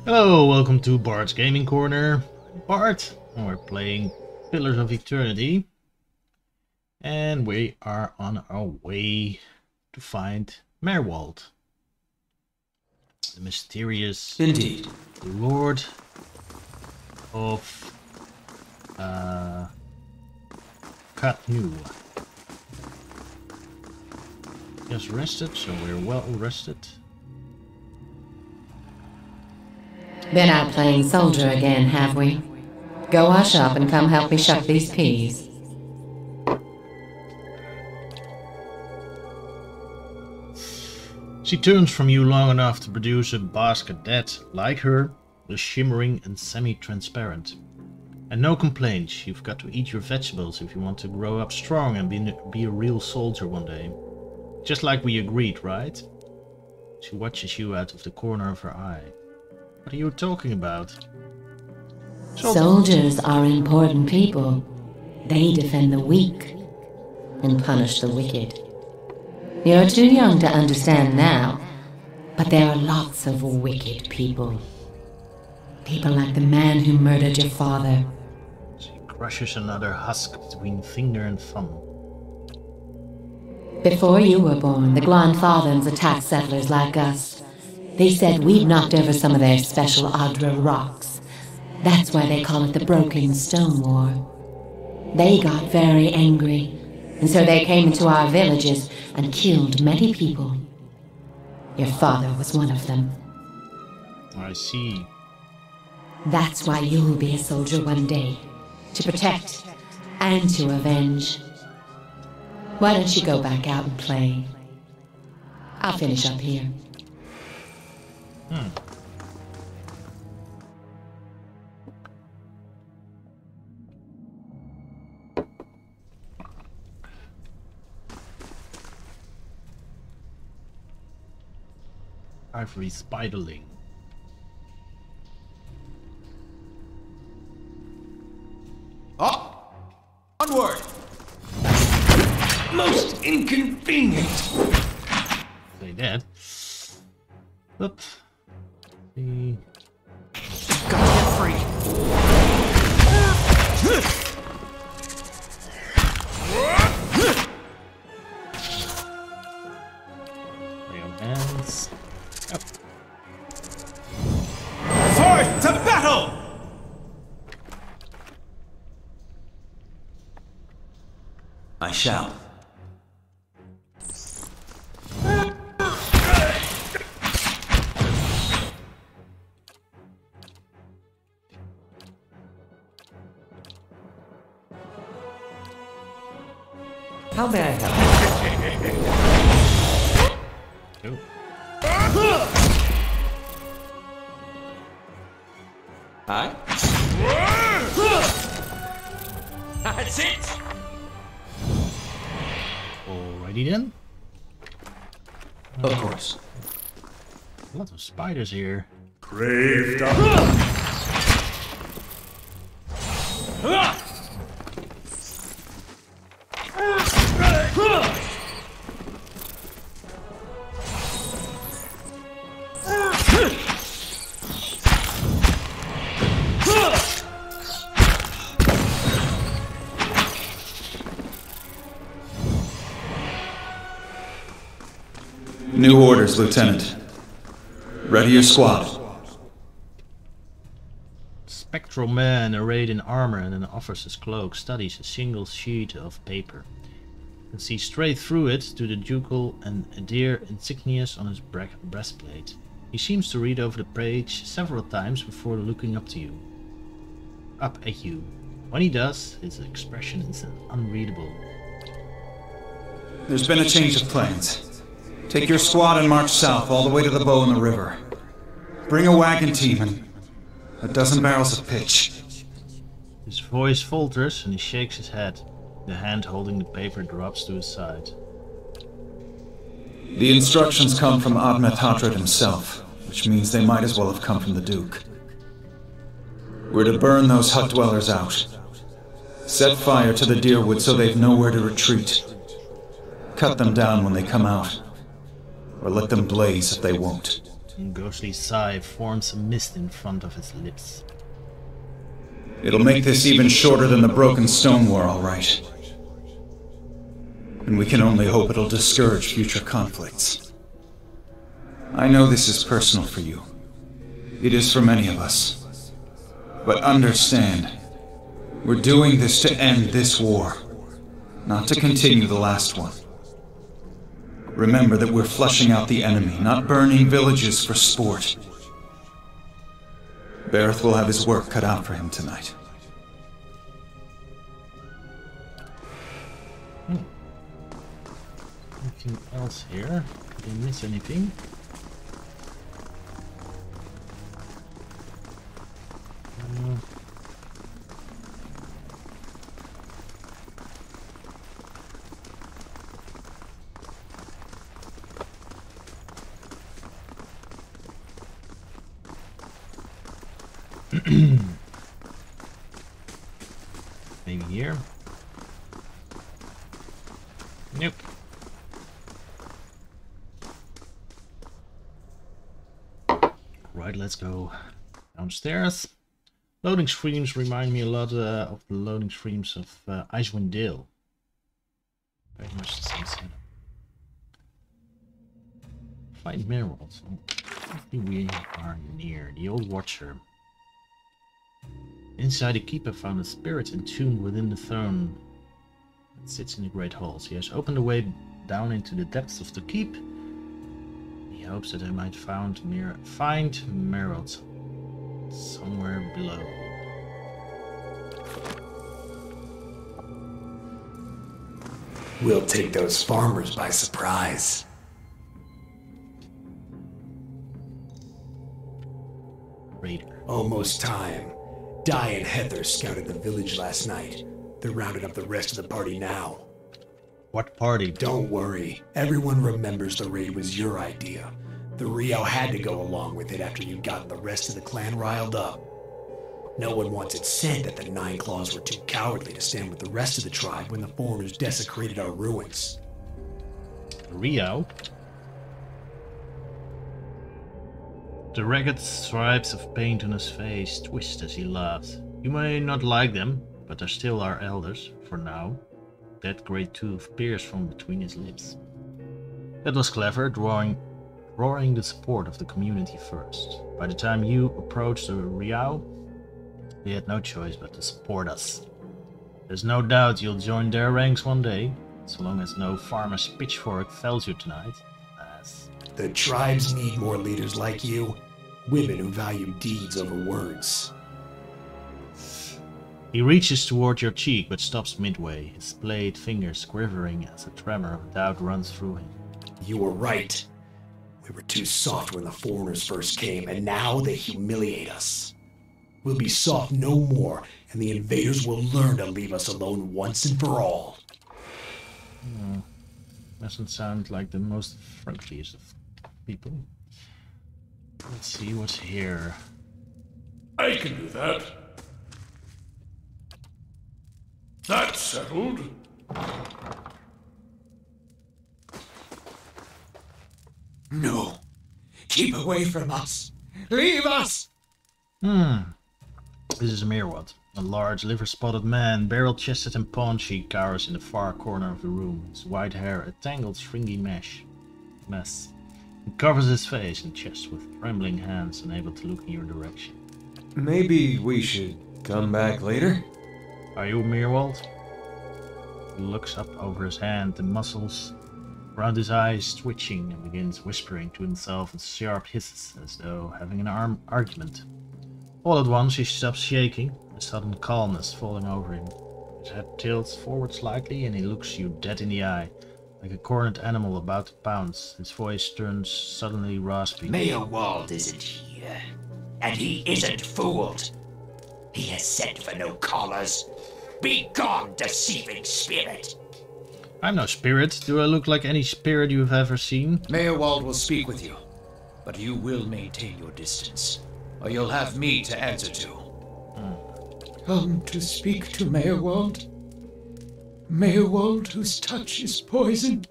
Hello, welcome to Bard's Gaming Corner. I'm Bard, and we're playing Pillars of Eternity. And we are on our way to find Maerwald, the mysterious Indeed Lord of Caed Nua. Just rested, so we're well rested. Been out playing soldier again, have we? Go wash up and come help me shuck these peas. She turns from you long enough to produce a basket that, like her, is shimmering and semi-transparent. And no complaints, you've got to eat your vegetables if you want to grow up strong and be a real soldier one day. Just like we agreed, right? She watches you out of the corner of her eye. What are you talking about? Soldiers are important people. They defend the weak and punish the wicked. You're too young to understand now, but there are lots of wicked people. People like the man who murdered your father. She crushes another husk between finger and thumb. Before you were born, the Glanfathans attacked settlers like us. They said we'd knocked over some of their special Adra rocks. That's why they call it the Broken Stone War. They got very angry, and so they came into our villages and killed many people. Your father was one of them. I see. That's why you'll be a soldier one day, to protect and to avenge. Why don't you go back out and play? I'll finish up here. Ivory spiderling. Up! Onward! Most inconvenient! Say that. But the Gotta get free! lay on hands. Up. Forth to battle! I shall. How may I help? Go. Aye? That's it! Alrighty then. Of course. A lot of spiders here. Braved up. New orders, Lieutenant. Ready your squad. Spectral man arrayed in armor and an officer's cloak studies a single sheet of paper and sees straight through it to the ducal and Adir insignias on his breastplate. He seems to read over the page several times before looking up at you. When he does, his expression is unreadable. There's been a change of plans. Take your squad and march south all the way to the bow in the river. Bring a wagon team and a dozen barrels of pitch. His voice falters and he shakes his head. The hand holding the paper drops to his side. The instructions come from Admet Hadred himself, which means they might as well have come from the Duke. We're to burn those hut dwellers out. Set fire to the deerwood so they've nowhere to retreat. Cut them down when they come out. Or let them blaze if they won't. A ghostly sigh forms a mist in front of his lips. It'll make this even shorter than the broken stone war, all right. And we can only hope it'll discourage future conflicts. I know this is personal for you. It is for many of us. But understand, we're doing this to end this war, not to continue the last one. Remember that we're flushing out the enemy, not burning villages for sport. Bareth will have his work cut out for him tonight. Anything else here? Did I miss anything? Maybe here? Nope. Right, let's go downstairs. Loading screens remind me a lot of the loading screens of Icewind Dale. Very much the same setup. Find Maerwald. I think we are near the old Watcher. Inside the keep I found a spirit entombed within the throne that sits in the great halls. He has opened the way down into the depths of the keep. He hopes that I might find Maerwald somewhere below. We'll take those farmers by surprise. Raider. Almost time. Di and Heather scouted the village last night. They're rounding up the rest of the party now. What party? Don't worry. Everyone remembers the raid was your idea. The Rio had to go along with it after you'd gotten the rest of the clan riled up. No one wants it said that the Nine Claws were too cowardly to stand with the rest of the tribe when the foreigners desecrated our ruins. Rio? The ragged stripes of paint on his face twist as he laughs. You may not like them, but they're still our elders, for now. That great tooth pierced from between his lips. That was clever, drawing the support of the community first. By the time you approached the Riao, they had no choice but to support us. There's no doubt you'll join their ranks one day, so long as no farmer's pitchfork fells you tonight. The tribes need more leaders like you. Women who value deeds over words. He reaches toward your cheek but stops midway, his splayed fingers quivering as a tremor of doubt runs through him. You were right. We were too soft when the foreigners first came, and now they humiliate us. We'll be soft no more, and the invaders will learn to leave us alone once and for all. Doesn't sound like the most friendliest of people. Let's see what's here. I can do that. That's settled. No. Keep away from us. Leave us! This is Maerwald. A large, liver-spotted man, barrel-chested and paunchy, cowers in the far corner of the room, his white hair a tangled, stringy mess. He covers his face and chest with trembling hands, unable to look in your direction. Maybe we should come back later? Are you Maerwald? He looks up over his hand, the muscles around his eyes twitching, and begins whispering to himself in sharp hisses, as though having an argument. All at once he stops shaking, a sudden calmness falling over him. His head tilts forward slightly and he looks you dead in the eye, like a cornered animal about to pounce. His voice turns suddenly raspy. Maerwald isn't here, and he isn't fooled. He has sent for no callers. Be gone, deceiving spirit! I'm no spirit. Do I look like any spirit you've ever seen? Maerwald will speak with you, but you will maintain your distance, or you'll have me to answer to. Come to speak to Maerwald. Maerwald whose touch is poison.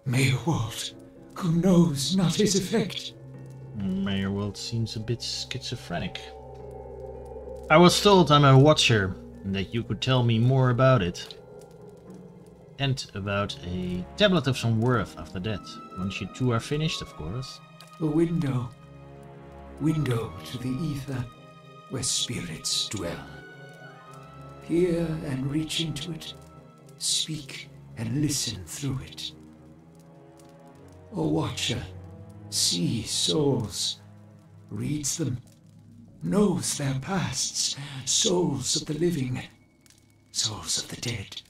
Maerwald who knows not his effect. Maerwald seems a bit schizophrenic. I was told I'm a Watcher, and that you could tell me more about it. And about a tablet of some worth after that. Once you two are finished, of course. A window. Window to the ether, where spirits dwell. Hear and reach into it. Speak and listen through it. A Watcher sees souls, reads them, knows their pasts, souls of the living, souls of the dead,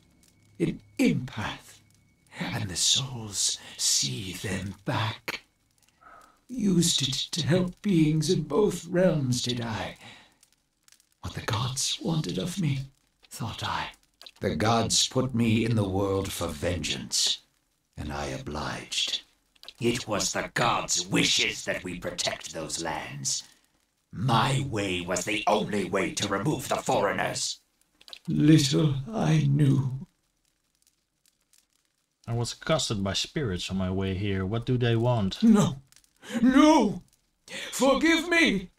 an empath, and the souls see them back. Used it to help beings in both realms, did I? What the gods wanted of me, thought I. The gods put me in the world for vengeance, and I obliged. It was the gods' wishes that we protect those lands. My way was the only way to remove the foreigners. Little I knew. I was accosted by spirits on my way here. What do they want? No! No! Forgive me!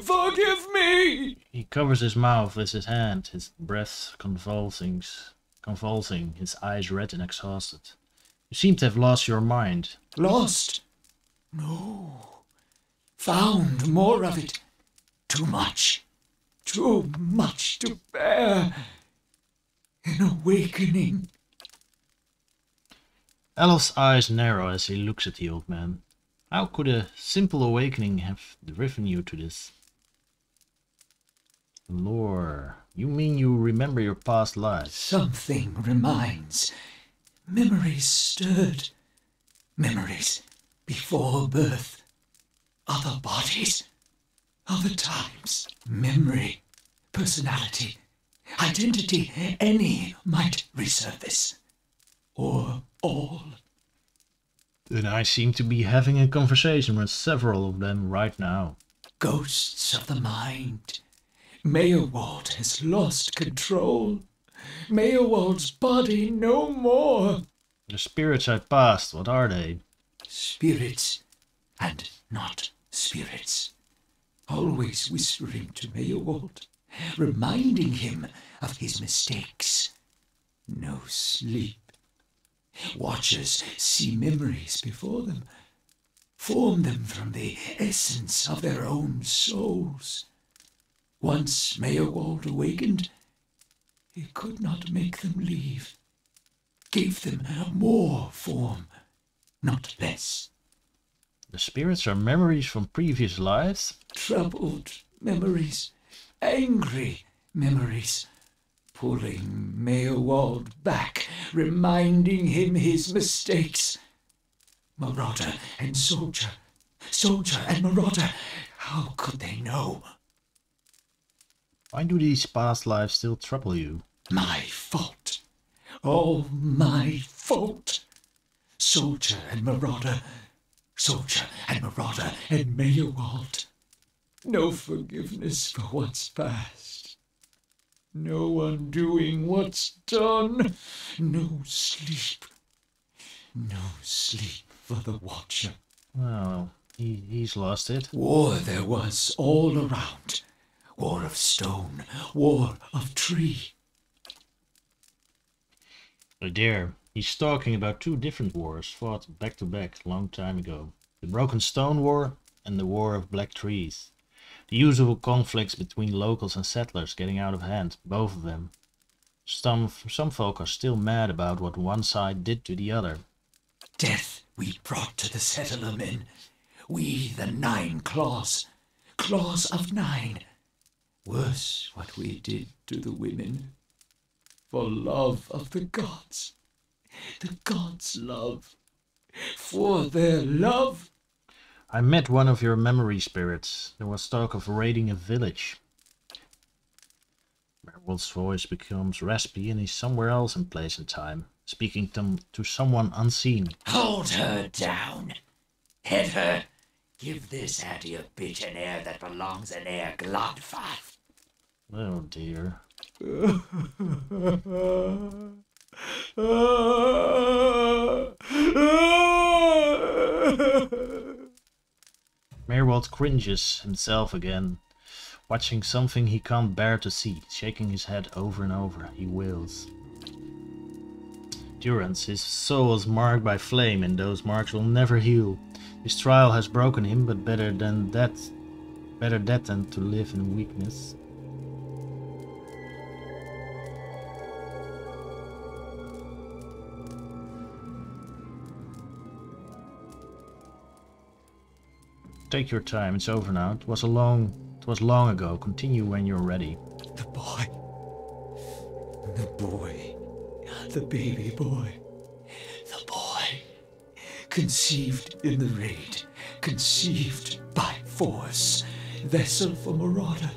Forgive me! He covers his mouth with his hand, his breath convulsing, his eyes red and exhausted. You seem to have lost your mind. Lost? No. Found more of it. Too much. Too much to bear. An awakening. Alof's eyes narrow as he looks at the old man. How could a simple awakening have driven you to this? Lore. You mean you remember your past lives? Something reminds. Memories stirred. Memories before birth. Other bodies. Other times. Memory. Personality. Identity. Any might resurface. Or all. Then I seem to be having a conversation with several of them right now. Ghosts of the mind. Maerwald has lost control. Maerwald's body no more. The spirits I passed, what are they? Spirits and not spirits. Always whispering to Maerwald, reminding him of his mistakes. No sleep. Watchers see memories before them, form them from the essence of their own souls. Once Maerwald awakened, he could not make them leave. Gave them more form, not less. The spirits are memories from previous lives? Troubled memories, angry memories. Pulling Maerwald back, reminding him his mistakes. Marauder and soldier, soldier and marauder, how could they know? Why do these past lives still trouble you? My fault. All my fault. Soldier and marauder, soldier and marauder and Maerwald. No forgiveness for what's past. No undoing what's done. No sleep. No sleep for the Watcher. Well, he's lost it. War there was all around. War of stone. War of tree. Oh dear, he's talking about two different wars fought back to back a long time ago. The Broken Stone War and the War of Black Trees. The usual conflicts between locals and settlers getting out of hand, both of them. Some folk are still mad about what one side did to the other. Death we brought to the settler men. We, the 9 claws. Claws of 9. Worse what we did to the women. For love of the gods. The gods' love. For their love. I met one of your memory spirits. There was talk of raiding a village. Maerwald's voice becomes raspy and he's somewhere else in place and time, speaking to someone unseen. Hold her down. Head her. Give this Addy a bitch an air that belongs in Air Glodfath. Oh dear. Maerwald cringes himself again, watching something he can't bear to see, shaking his head over and over. He wails. Durance, his soul is marked by flame, and those marks will never heal. His trial has broken him, but better that than to live in weakness. Take your time, it's over now. It was long ago. Continue when you're ready. The boy. The boy. The baby boy. The boy. Conceived in the raid. Conceived by force. Vessel for Marauder.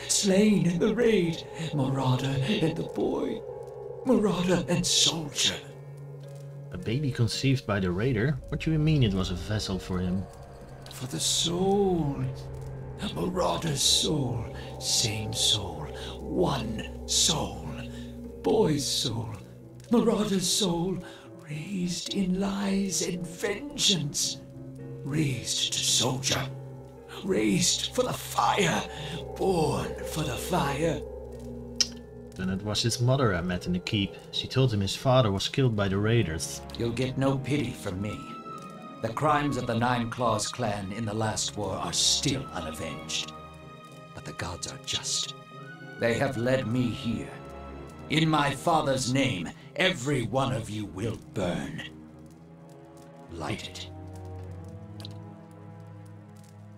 Slain in the raid. Marauder and the boy. Marauder and soldier. A baby conceived by the raider? What do you mean it was a vessel for him? For the soul. A marauder's soul. Same soul. One soul. Boy's soul. Marauder's soul. Raised in lies and vengeance. Raised to soldier. Raised for the fire. Born for the fire. Then it was his mother I met in the keep. She told him his father was killed by the raiders. You'll get no pity from me. The crimes of the Nine Claws clan in the last war are still unavenged. But the gods are just. They have led me here. In my father's name, every one of you will burn. Light it.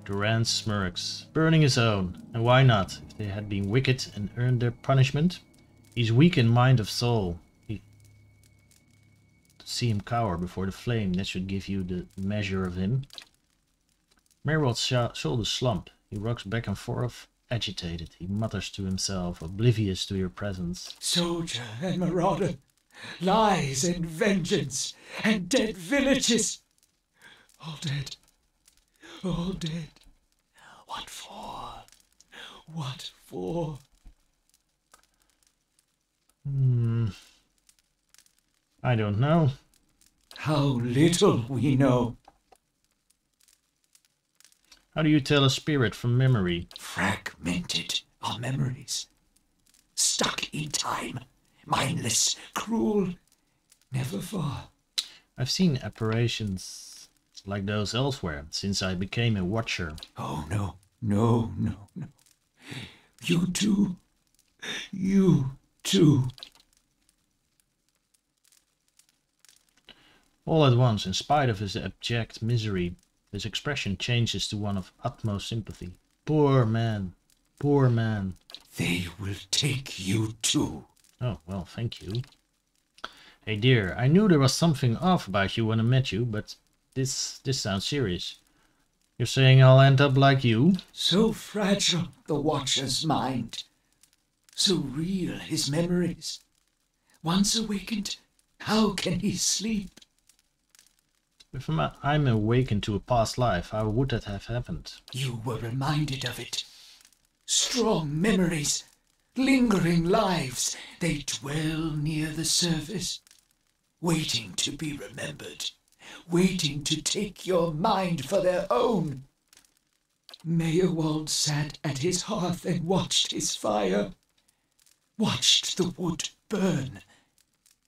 Durance smirks, burning his own. And why not? If they had been wicked and earned their punishment. He's weak in mind of soul. See him cower before the flame, that should give you the measure of him. Maerwald's shoulders slump. He rocks back and forth, agitated. He mutters to himself, oblivious to your presence. Soldier and marauder, lies and vengeance, and dead villages. All dead. All dead. What for? What for? I don't know. How little we know. How do you tell a spirit from memory? Fragmented our memories. Stuck in time. Mindless, cruel, never far. I've seen apparitions like those elsewhere since I became a Watcher. Oh, no, no, no, no. You too. You too. All at once, in spite of his abject misery, his expression changes to one of utmost sympathy. Poor man, poor man. They will take you too. Oh, well, thank you. Hey dear, I knew there was something off about you when I met you, but this sounds serious. You're saying I'll end up like you? So fragile, the Watcher's mind. So real, his memories. Once awakened, how can he sleep? If I'm awakened to a past life, how would that have happened? You were reminded of it. Strong memories, lingering lives, they dwell near the surface, waiting to be remembered, waiting to take your mind for their own. Maerwald sat at his hearth and watched his fire, watched the wood burn.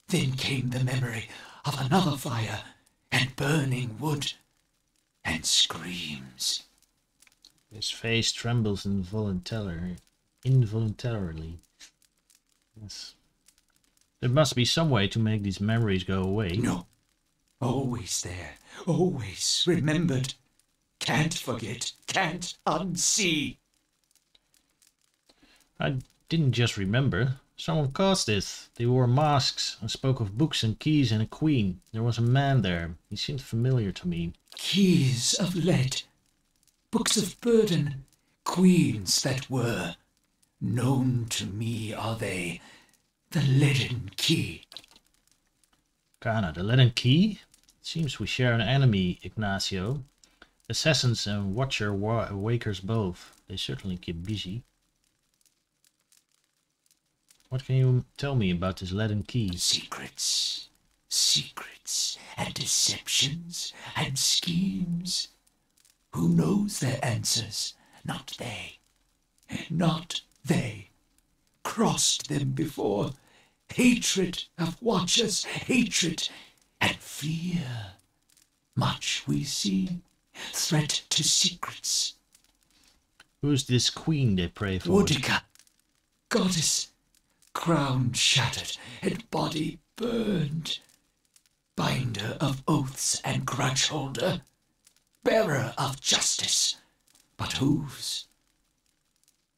Then came the memory of another fire, and burning wood, and screams. His face trembles involuntarily. Yes. There must be some way to make these memories go away. No. Always there. Always remembered. Can't forget. Can't unsee. I didn't just remember. Someone caused this. They wore masks and spoke of books and keys and a queen. There was a man there. He seemed familiar to me. Keys of lead. Books of burden. Queens that were. Known to me are they. The leaden key. Kana, the leaden key? It seems we share an enemy, Ignacio. Assassins and Watcher Wakers both. They certainly keep busy. What can you tell me about this leaden key? Secrets. Secrets and deceptions and schemes. who knows their answers. Not they. Not they. Crossed them before. Hatred of Watchers, hatred and fear. Much we see. Threat to secrets. Who's this queen they pray for? Woodica, goddess, crown shattered and body burned. Binder of oaths and grudge holder. Bearer of justice. But whose?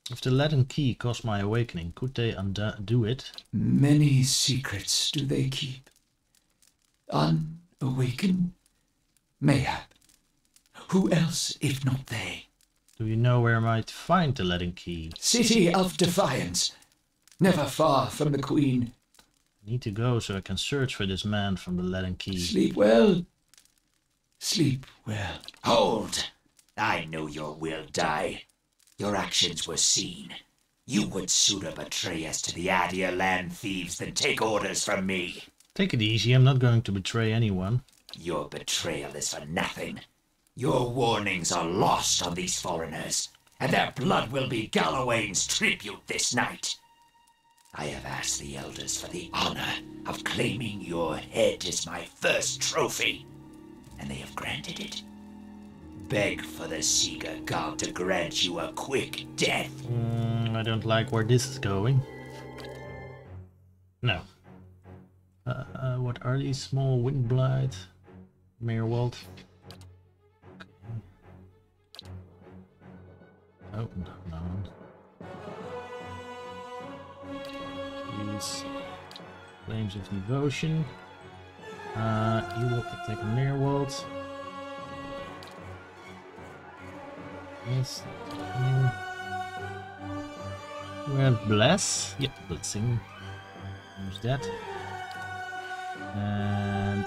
If the leaden key caused my awakening, could they undo it? Many secrets do they keep. Unawakened? Mayhap. Who else if not they? Do you know where I might find the leaden key? City of Defiance. Never far from the Queen. I need to go so I can search for this man from the leaden key. Sleep well. Sleep well. Hold! I know your will die. Your actions were seen. You would sooner betray us to the Adir land thieves than take orders from me. Take it easy, I'm not going to betray anyone. Your betrayal is for nothing. Your warnings are lost on these foreigners, and their blood will be Gallowayne's tribute this night. I have asked the elders for the honor of claiming your head as my first trophy, and they have granted it. Beg for the Seeker God to grant you a quick death. I don't like where this is going. No. What are these small windblight? Maerwald. Okay. Oh, no. These flames of devotion. You will attack Maerwald. Yes. We have bless. Yep, blessing. Use that. And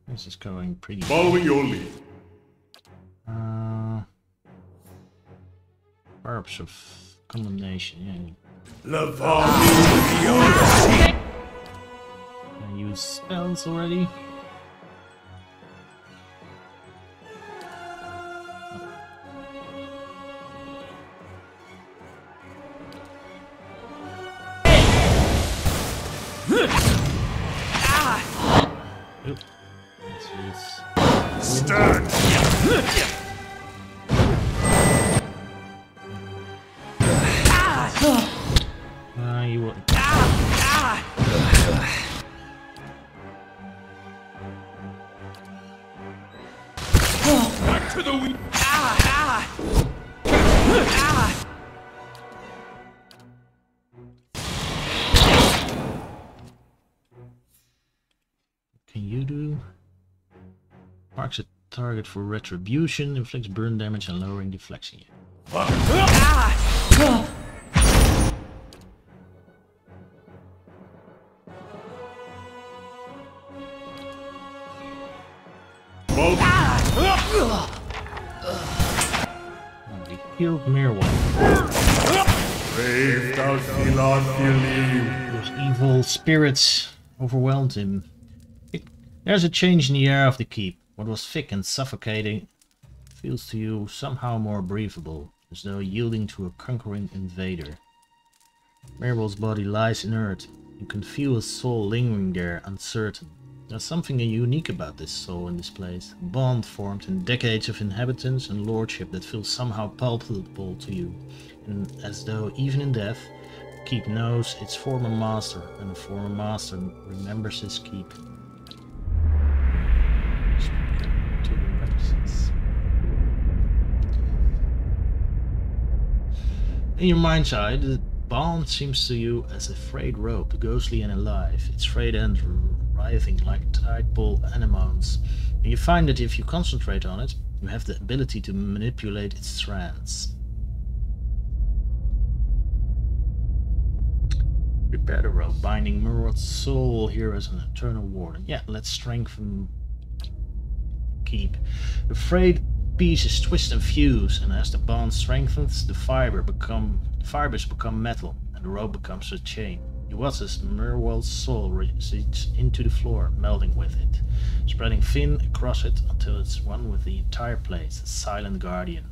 this is going pretty well. Following your lead. Barbs of condemnation, yeah. I use spells already. Oop. Let's use Stand! you will. Back to the wheel! Can you do? Marks a target for retribution, inflicts burn damage and lowering deflection. We killed Maerwald. Brave thou Gilad believe. Those evil spirits overwhelmed him. There's a change in the air of the keep. What was thick and suffocating feels to you somehow more breathable, as though yielding to a conquering invader. Maerwald's body lies inert. You can feel his soul lingering there, uncertain. There's something unique about this soul in this place. A bond formed in decades of inhabitants and lordship that feels somehow palpable to you. And as though, even in death, the keep knows its former master, and the former master remembers his keep. In your mind's eye, the bond seems to you as a frayed rope, ghostly and alive, its frayed end writhing like tide-pool anemones. And you find that if you concentrate on it, you have the ability to manipulate its strands. Prepare the rope, binding Maerwald's soul here as an eternal warden. Yeah, let's strengthen keep. The frayed pieces twist and fuse, and as the bond strengthens, the fibers become metal, and the rope becomes a chain. It was as Maerwald's soul recedes into the floor, melding with it, spreading thin across it until it's one with the entire place, a silent guardian.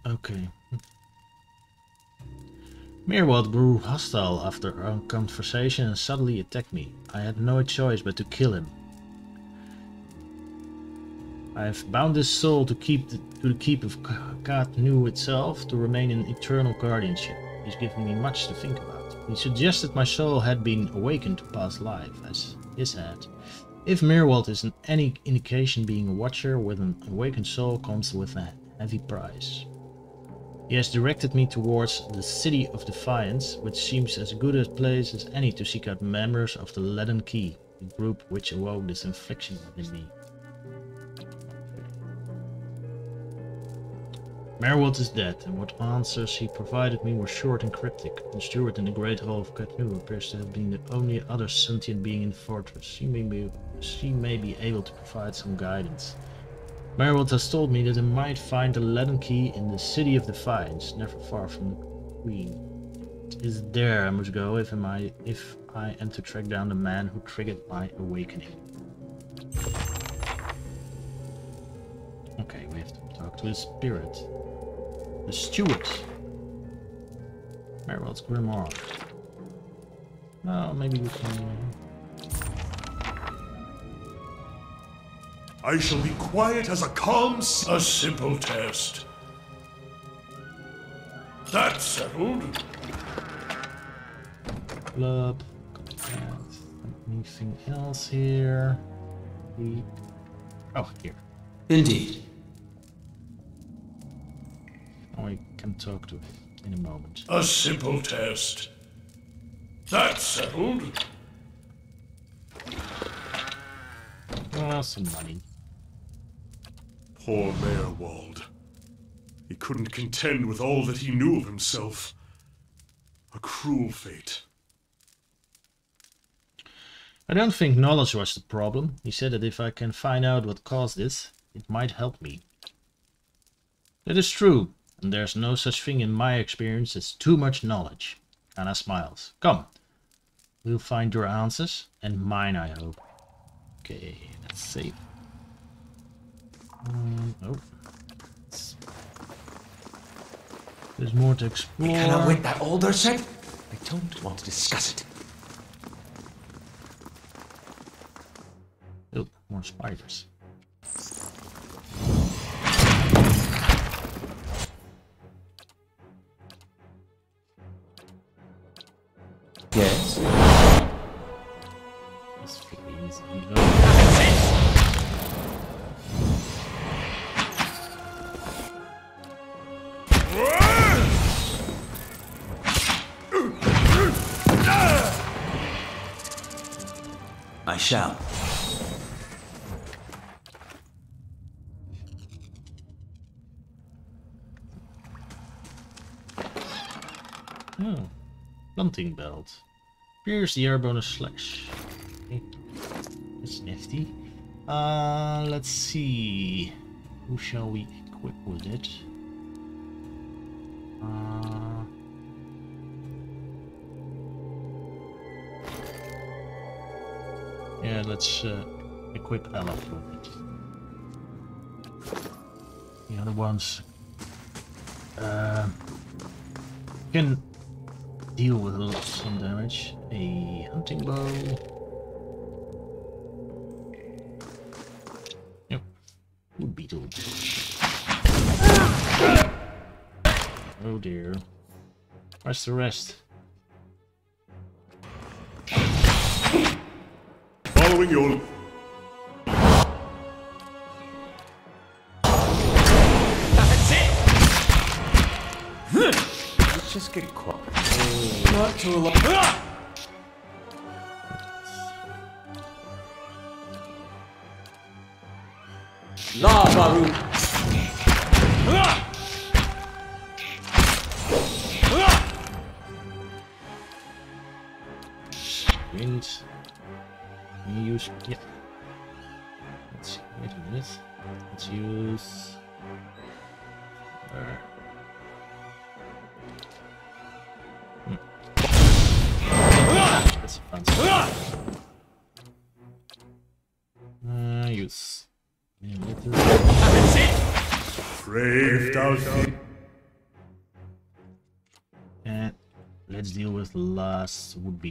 Okay. Maerwald grew hostile after our conversation and suddenly attacked me. I had no choice but to kill him. I have bound his soul to the keep of Caed Nua itself to remain in eternal guardianship. He's given me much to think about. He suggested my soul had been awakened to past life, as his had. If Maerwald is any indication, being a watcher with an awakened soul comes with a heavy price. He has directed me towards the City of Defiance, which seems as good a place as any to seek out members of the Leaden Key, the group which awoke this infliction within me. Maerwald is dead, and what answers he provided me were short and cryptic. The steward in the Great Hall of Caed Nua appears to have been the only other sentient being in the fortress. She may be able to provide some guidance. Maerwald has told me that I might find the Leaden Key in the City of Defiance, never far from the Queen. It is there I must go if I am to track down the man who triggered my awakening. Okay, we have to talk to the spirit. The steward. Maerwald's grimoire. No, maybe we can... I shall be quiet as a calm sea. A simple test. That's settled. Club. Anything else here? Oh, here. Indeed. I can talk to him in a moment. A simple test. That's settled. Some money. Poor Maerwald. He couldn't contend with all that he knew of himself. A cruel fate. I don't think knowledge was the problem. He said that if I can find out what caused this, it might help me. That is true, and there's no such thing in my experience as too much knowledge. Anna smiles. Come, we'll find your answers, and mine I hope. Okay, let's save. Oh. There's more to explore. We cannot wait that older set. I don't want to discuss it. Oh, more spiders. Yes. That's pretty easy. I shall. Oh, planting belt. Pierce the airborne slash. Okay. That's nifty. Let's see. Who shall we equip with it? Yeah, let's equip Ella with it. The other ones can deal with some damage. A hunting bow. Yep. Wood beetle. Oh dear. Where's the rest? Following your... That's it! Let's just get quiet. Not too long. La Baru. Wind. Can you use... Yeah. Let's see. Wait a minute. Let's use... That's a fancy. Use. And let's deal with the last would be.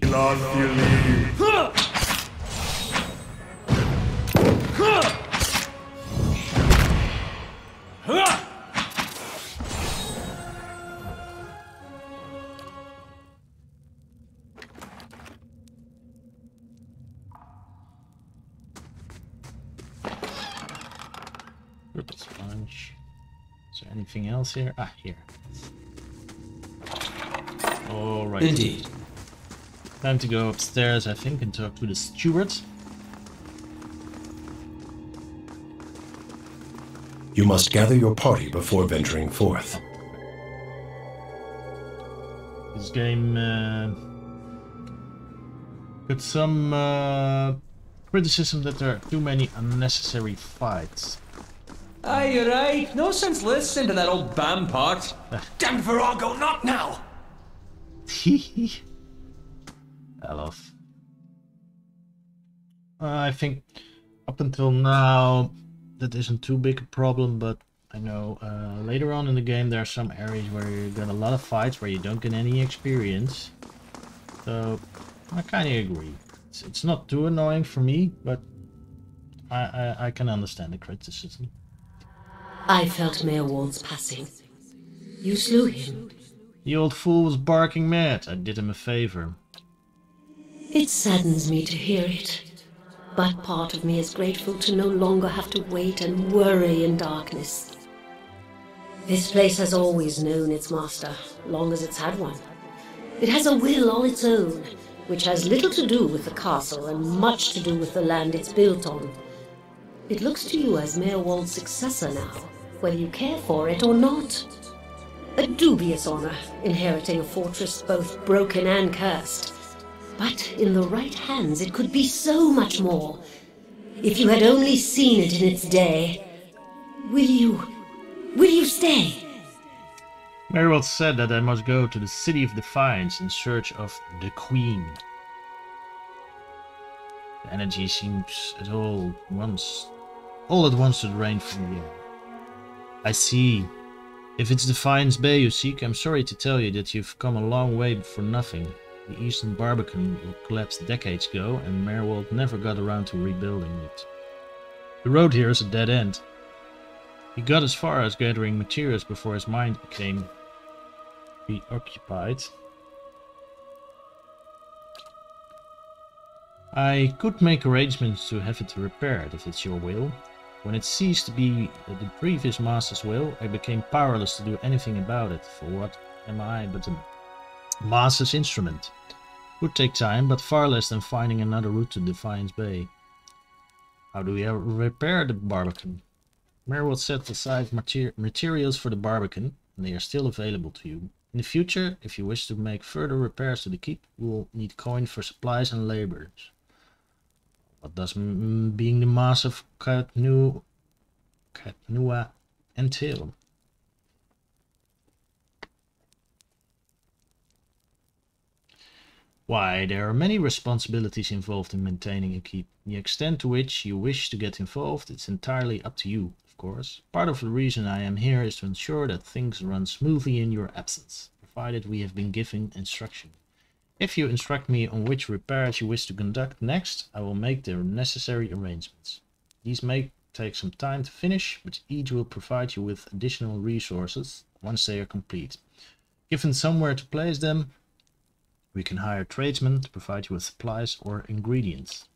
Purple sponge. Is there anything else here? Ah, here. Alright. Indeed. Time to go upstairs, I think, and talk to the steward. You must gather your party before venturing forth. This game got some criticism that there are too many unnecessary fights. Aye, you're right. No sense listening to that old bampot. Damn Virago, not now! I love. I think up until now that isn't too big a problem, but I know later on in the game there are some areas where you got a lot of fights where you don't get any experience. So I kind of agree. It's not too annoying for me, but I can understand the criticism. I felt Maerwald's passing. You slew him. The old fool was barking mad. I did him a favor. It saddens me to hear it, but part of me is grateful to no longer have to wait and worry in darkness. This place has always known its master, long as it's had one. It has a will all its own, which has little to do with the castle and much to do with the land it's built on. It looks to you as Maerwald's successor now, whether you care for it or not. A dubious honor, inheriting a fortress both broken and cursed. But in the right hands it could be so much more. If you had only seen it in its day. Will you stay? Maerwald said that I must go to the City of Defiance in search of the Queen. The energy seems all at once to drain from the air. I see. If it's Defiance Bay you seek, I'm sorry to tell you that you've come a long way for nothing. The Eastern Barbican collapsed decades ago, and Maerwald never got around to rebuilding it. The road here is a dead end. He got as far as gathering materials before his mind became preoccupied. I could make arrangements to have it repaired if it's your will. When it ceased to be the previous master's will, I became powerless to do anything about it. For what am I but a master's instrument? Would take time, but far less than finding another route to Defiance Bay. How do we repair the Barbican? Maerwald set aside materials for the Barbican, and they are still available to you. In the future, if you wish to make further repairs to the keep, you will need coin for supplies and laborers. What does being the master of Caed Nua entail? Why, there are many responsibilities involved in maintaining a keep. The extent to which you wish to get involved, it's entirely up to you, of course. Part of the reason I am here is to ensure that things run smoothly in your absence, provided we have been given instruction. If you instruct me on which repairs you wish to conduct next, I will make the necessary arrangements. These may take some time to finish, but each will provide you with additional resources once they are complete. Given somewhere to place them, we can hire tradesmen to provide you with supplies or ingredients.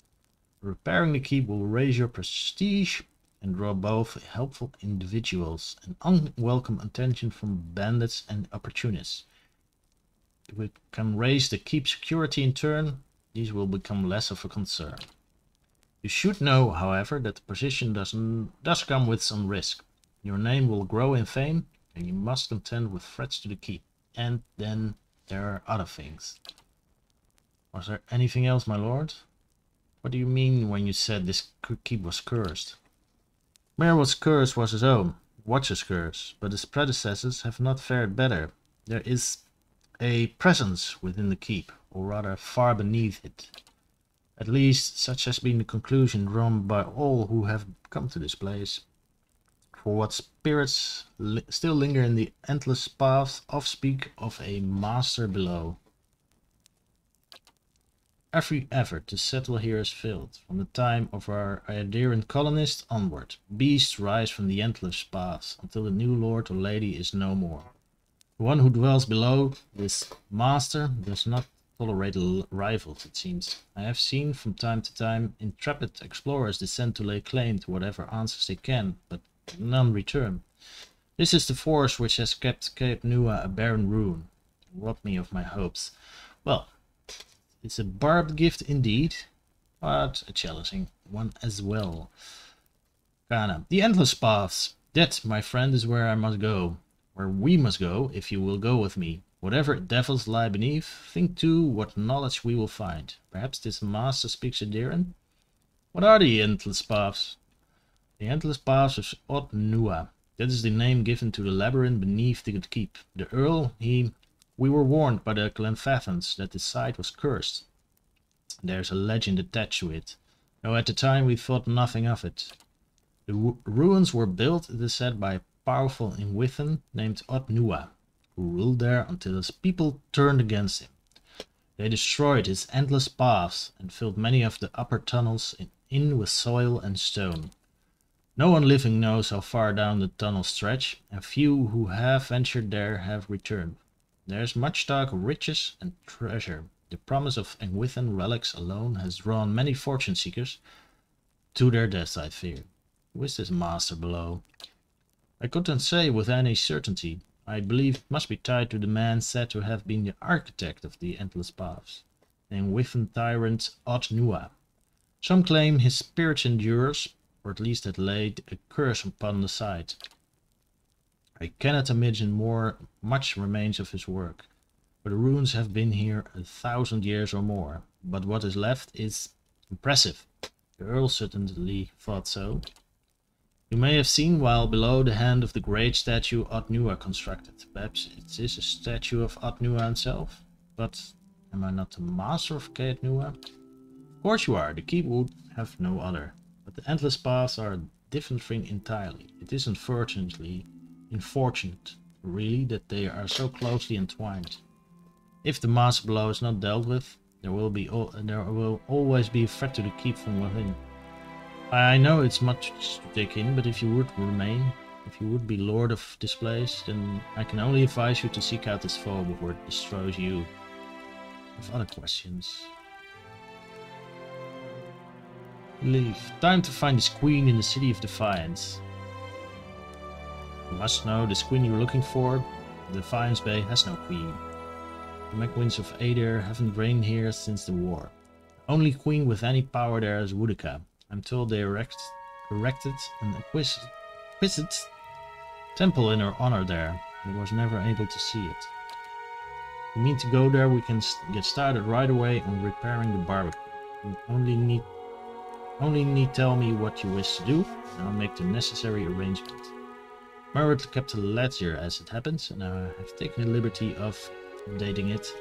Repairing the keep will raise your prestige and draw both helpful individuals and unwelcome attention from bandits and opportunists. If we can raise the keep security in turn, these will become less of a concern. You should know, however, that the position does come with some risk. Your name will grow in fame, and you must contend with threats to the keep. And then there are other things. Was there anything else, my lord? What do you mean when you said this keep was cursed? Maerwald's curse was his own, Watcher's curse, but his predecessors have not fared better. There is a presence within the keep, or rather far beneath it. At least such has been the conclusion drawn by all who have come to this place. For what spirits still linger in the endless paths speak of a master below. Every effort to settle here is failed. From the time of our adherent colonists onward, beasts rise from the endless paths until the new lord or lady is no more. The one who dwells below this master does not tolerate rivals, it seems. I have seen from time to time intrepid explorers descend to lay claim to whatever answers they can, but none return. This is the force which has kept Caed Nua a barren ruin, robbed me of my hopes. Well, it's a barbed gift indeed, but a challenging one as well. Kana, the endless paths. That, my friend, is where I must go. Where we must go, if you will go with me. Whatever devils lie beneath, think too what knowledge we will find. Perhaps this master speaks Adherin? What are the endless paths? The endless paths of Caed Nua. That is the name given to the labyrinth beneath the keep. The Earl, we were warned by the Glenfathans that the site was cursed. There's a legend attached to it, though at the time we thought nothing of it. The ruins were built, it is said, by a powerful Inwithan named Caed Nua, who ruled there until his people turned against him. They destroyed his endless paths and filled many of the upper tunnels in with soil and stone. No one living knows how far down the tunnels stretch, and few who have ventured there have returned. There is much talk of riches and treasure. The promise of Inwithan relics alone has drawn many fortune seekers to their deaths, I fear. Who is this master below? I couldn't say with any certainty. I believe it must be tied to the man said to have been the architect of the endless paths, the Inwithan tyrant Caed Nua. Some claim his spirit endures, or at least had laid a curse upon the site. I cannot imagine much remains of his work, for the ruins have been here 1,000 years or more, but what is left is impressive. The Earl certainly thought so. You may have seen while below the hand of the great statue Caed Nua constructed. Perhaps it is a statue of Caed Nua himself? But am I not the master of Caed Nua? Of course you are, the keep would have no other. But the endless paths are a different thing entirely. It is unfortunate, really, that they are so closely entwined. If the master below is not dealt with, there will always be a threat to the keep from within. I know it's much to take in, but if you would remain, if you would be lord of this place, then I can only advise you to seek out this foe before it destroys you. I have other questions. Leave. Time to find this queen in the City of Defiance. You must know, this queen you're looking for, Defiance Bay, has no queen. The Magwins of Aether haven't reigned here since the war. The only queen with any power there is Woodika. I'm told they erected an exquisite temple in her honor there, but was never able to see it. If you mean to go there, we can get started right away on repairing the barbecue. You only need tell me what you wish to do, and I'll make the necessary arrangements. Maerwald kept a ledger as it happens, and I have taken the liberty of updating it.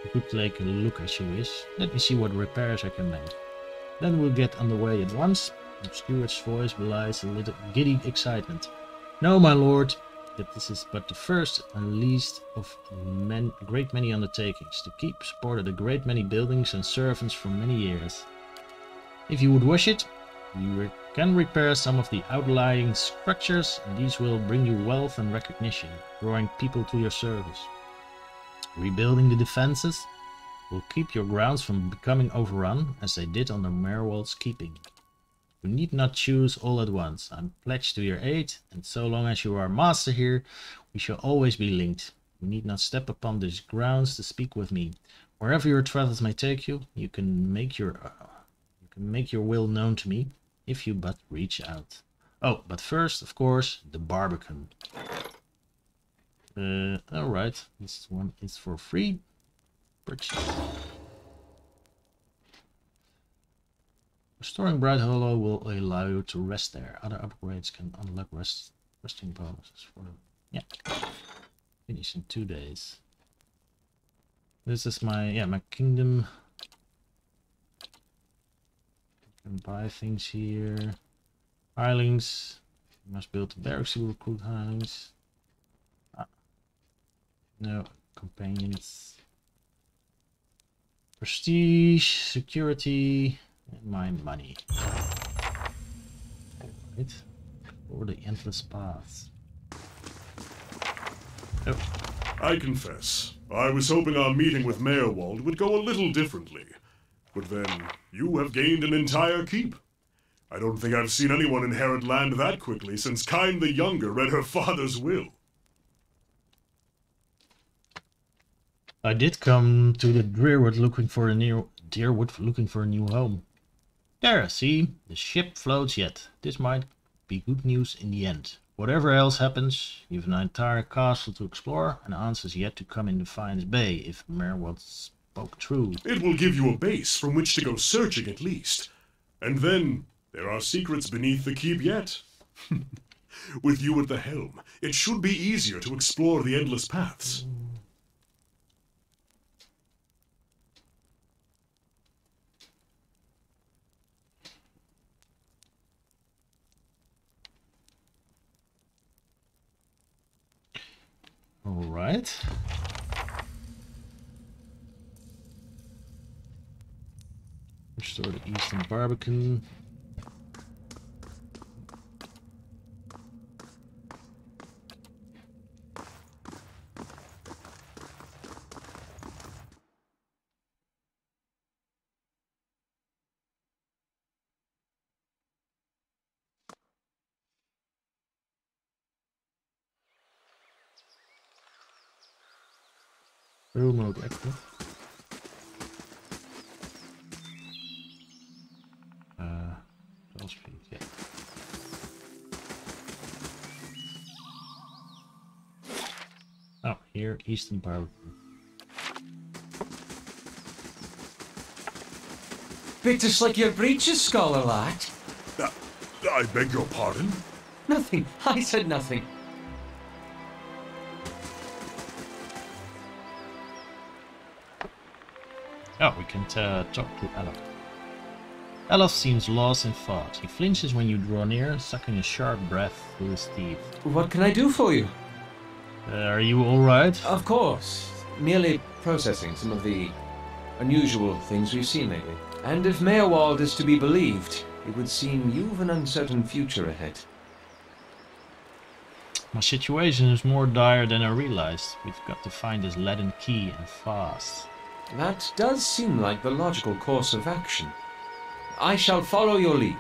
You could take a look as you wish. Let me see what repairs I can make. Then we'll get underway at once. The steward's voice belies a little giddy excitement. No, my lord, that this is but the first and least of a great many undertakings. The keep supported a great many buildings and servants for many years. If you would wish it, you can repair some of the outlying structures, and these will bring you wealth and recognition, drawing people to your service. Rebuilding the defenses will keep your grounds from becoming overrun, as they did under Maerwald's keeping. You need not choose all at once. I'm pledged to your aid, and so long as you are master here, we shall always be linked. You need not step upon these grounds to speak with me. Wherever your travels may take you, you can make make your will known to me, if you but reach out. Oh, but first, of course, the Barbican. Alright, this one is for free. Purchase. Restoring Bright Hollow will allow you to rest there. Other upgrades can unlock resting bonuses for them. Yeah. Finish in 2 days. This is my my kingdom. You can buy things here. Hirelings. You must build barracks to recruit hirelings. No companions. Prestige, security, and my money. Alright. Or the endless paths. Oh. I confess, I was hoping our meeting with Maerwald would go a little differently. But then, you have gained an entire keep. I don't think I've seen anyone inherit land that quickly since Caed the Younger read her father's will. I did come to the Deerwood looking for a new home. There, see, the ship floats yet. This might be good news in the end. Whatever else happens, you've an entire castle to explore, and answers yet to come in Defiance Bay, if Maerwald spoke true. It will give you a base from which to go searching at least. And then, there are secrets beneath the keep yet. With you at the helm, it should be easier to explore the endless paths. All right. Restore the Eastern Barbican. Rule mode active. Speed, yeah. Oh, here, Eastern Barbican. Bit to slick your breeches, scholar lad. I beg your pardon? Nothing. I said nothing. Oh, we can talk to Alof. Alof seems lost in thought. He flinches when you draw near, sucking a sharp breath through his teeth. What can I do for you? Are you alright? Of course. Merely processing some of the unusual things we've seen lately. And if Maerwald is to be believed, it would seem you've an uncertain future ahead. My situation is more dire than I realized. We've got to find this leaden key and fast. That does seem like the logical course of action. I shall follow your lead.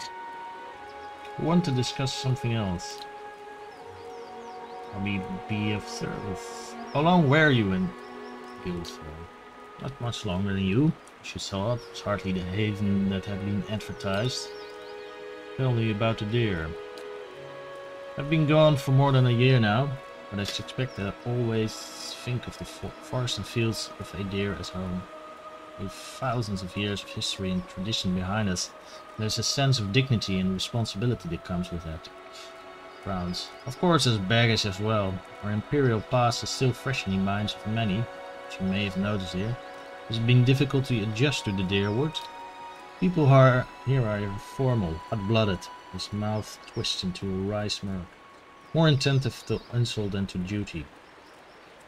I want to discuss something else. Let me be of service. How long were you in Guild for? Not much longer than you. As you saw, it was hardly the haven that had been advertised. Tell me about the deer. I've been gone for more than a year now, but as expected, I always think of the forest and fields of Adir as home. With thousands of years of history and tradition behind us, there's a sense of dignity and responsibility that comes with that. Frowns. Of course, there's baggage as well. Our imperial past is still fresh in the minds of many, as you may have noticed here. It's been difficult to adjust to the Deerwood. People here are formal, hot-blooded, his mouth twists into a wry smirk, more attentive to insult than to duty.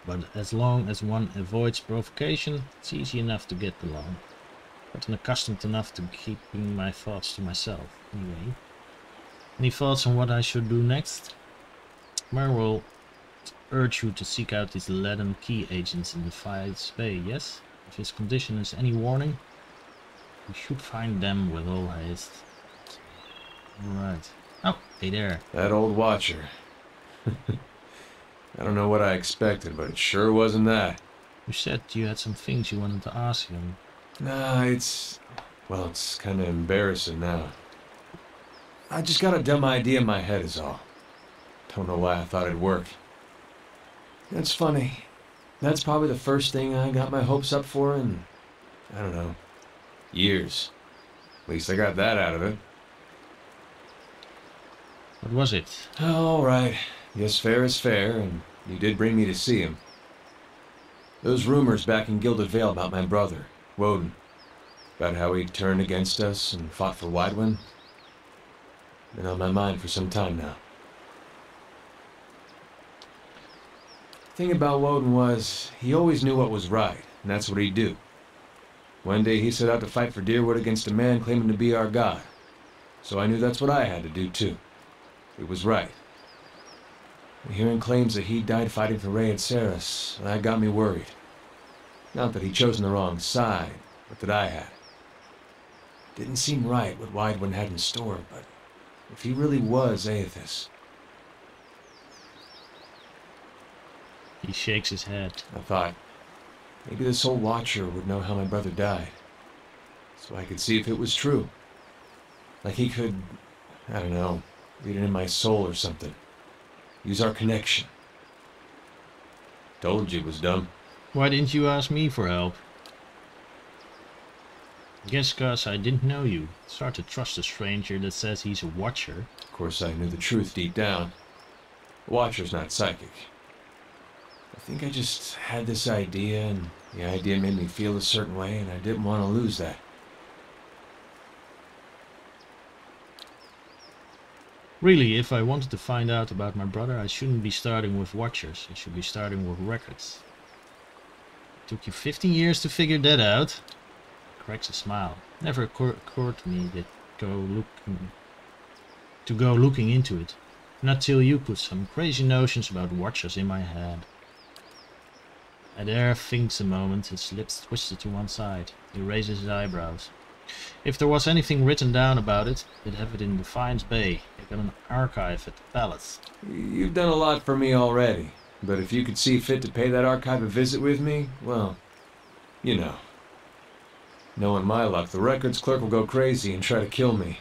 But as long as one avoids provocation, it's easy enough to get along. Gotten accustomed enough to keeping my thoughts to myself, anyway. Any thoughts on what I should do next? Maerwald urge you to seek out these leaden key agents in Defiance Bay, yes? If his condition is any warning, we should find them with all haste. Alright. Oh, hey there. That old Watcher. I don't know what I expected, but it sure wasn't that. You said you had some things you wanted to ask him. Nah, it's Well, it's kind of embarrassing now. I just got a dumb idea in my head is all. Don't know why I thought it'd work. That's funny. That's probably the first thing I got my hopes up for in, I don't know, years. At least I got that out of it. What was it? All right. Guess fair is fair, and you did bring me to see him. Those rumors back in Gilded Vale about my brother, Woden. About how he turned against us and fought for Weidwin. Been on my mind for some time now. The thing about Woden was, he always knew what was right, and that's what he'd do. One day he set out to fight for Deerwood against a man claiming to be our god. So I knew that's what I had to do too. It was right. Hearing claims that he died fighting for Ray at Saris, that got me worried. Not that he'd chosen the wrong side, but that I had. Didn't seem right what Weidwin had in store, but if he really was Aethys... He shakes his head. I thought, maybe this old Watcher would know how my brother died. So I could see if it was true. Like he could, I don't know, read it in my soul or something. Use our connection. Told you it was dumb. Why didn't you ask me for help? Guess 'cause I didn't know you. It's hard to trust a stranger that says he's a Watcher. Of course I knew the truth deep down. The Watcher's not psychic. I think I just had this idea, and the idea made me feel a certain way, and I didn't want to lose that. Really, if I wanted to find out about my brother, I shouldn't be starting with Watchers. I should be starting with records. It took you 15 years to figure that out. Cracks a smile. Never occurred to me that go looking into it. Not till you put some crazy notions about Watchers in my head. Adair thinks a moment, his lips twisted to one side. He raises his eyebrows. If there was anything written down about it, they'd have it in Defiance Bay. They've got an archive at the palace. You've done a lot for me already, but if you could see fit to pay that archive a visit with me, well, you know. Knowing my luck, the records clerk will go crazy and try to kill me.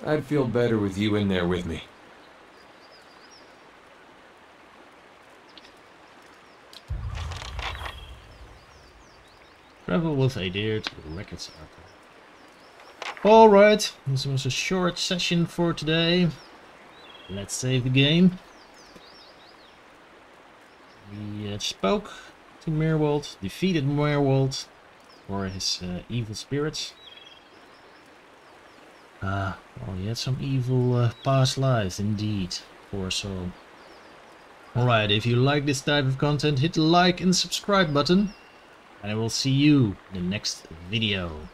I'd feel better with you in there with me. Travel with Adair to the records archive. Alright, this was a short session for today. Let's save the game. We spoke to Maerwald, defeated Maerwald for his evil spirits. Well, he had some evil past lives indeed, poor soul. Alright, if you like this type of content, hit the like and subscribe button. And I will see you in the next video.